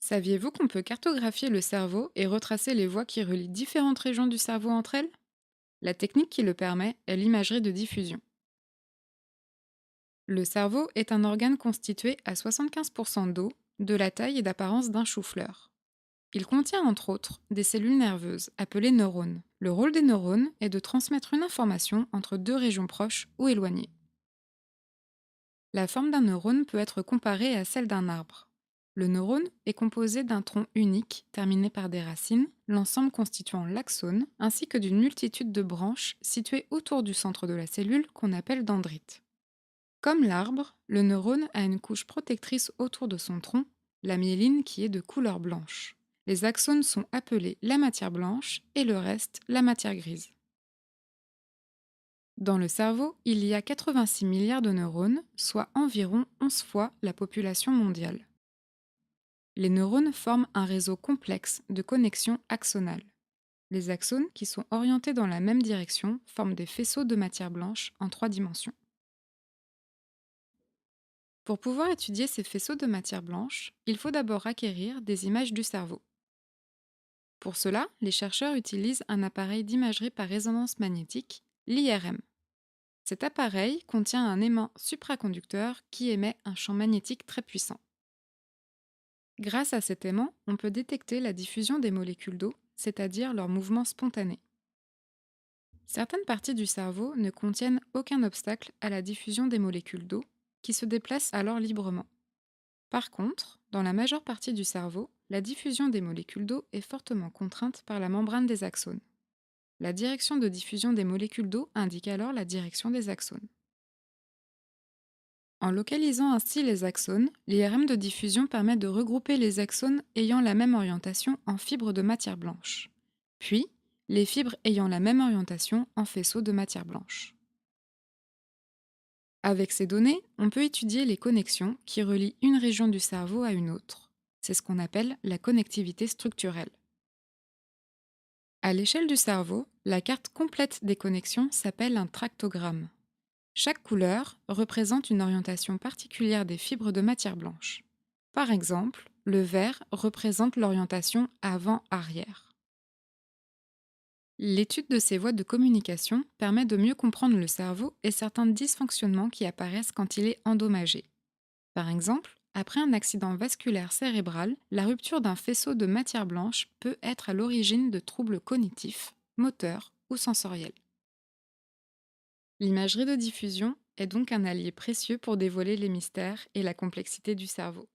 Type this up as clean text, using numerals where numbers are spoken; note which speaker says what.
Speaker 1: Saviez-vous qu'on peut cartographier le cerveau et retracer les voies qui relient différentes régions du cerveau entre elles? La technique qui le permet est l'imagerie de diffusion. Le cerveau est un organe constitué à 75% d'eau, de la taille et d'apparence d'un chou-fleur. Il contient entre autres des cellules nerveuses appelées neurones. Le rôle des neurones est de transmettre une information entre deux régions proches ou éloignées. La forme d'un neurone peut être comparée à celle d'un arbre. Le neurone est composé d'un tronc unique terminé par des racines, l'ensemble constituant l'axone, ainsi que d'une multitude de branches situées autour du centre de la cellule qu'on appelle dendrite. Comme l'arbre, le neurone a une couche protectrice autour de son tronc, la myéline qui est de couleur blanche. Les axones sont appelés la matière blanche et le reste la matière grise. Dans le cerveau, il y a 86 milliards de neurones, soit environ 11 fois la population mondiale. Les neurones forment un réseau complexe de connexions axonales. Les axones, qui sont orientés dans la même direction, forment des faisceaux de matière blanche en trois dimensions. Pour pouvoir étudier ces faisceaux de matière blanche, il faut d'abord acquérir des images du cerveau. Pour cela, les chercheurs utilisent un appareil d'imagerie par résonance magnétique, l'IRM. Cet appareil contient un aimant supraconducteur qui émet un champ magnétique très puissant. Grâce à cet aimant, on peut détecter la diffusion des molécules d'eau, c'est-à-dire leur mouvement spontané. Certaines parties du cerveau ne contiennent aucun obstacle à la diffusion des molécules d'eau, qui se déplacent alors librement. Par contre, dans la majeure partie du cerveau, la diffusion des molécules d'eau est fortement contrainte par la membrane des axones. La direction de diffusion des molécules d'eau indique alors la direction des axones. En localisant ainsi les axones, l'IRM de diffusion permet de regrouper les axones ayant la même orientation en fibres de matière blanche, puis les fibres ayant la même orientation en faisceaux de matière blanche. Avec ces données, on peut étudier les connexions qui relient une région du cerveau à une autre. C'est ce qu'on appelle la connectivité structurelle. À l'échelle du cerveau, la carte complète des connexions s'appelle un tractogramme. Chaque couleur représente une orientation particulière des fibres de matière blanche. Par exemple, le vert représente l'orientation avant-arrière. L'étude de ces voies de communication permet de mieux comprendre le cerveau et certains dysfonctionnements qui apparaissent quand il est endommagé. Par exemple, après un accident vasculaire cérébral, la rupture d'un faisceau de matière blanche peut être à l'origine de troubles cognitifs, moteurs ou sensoriels. L'imagerie de diffusion est donc un allié précieux pour dévoiler les mystères et la complexité du cerveau.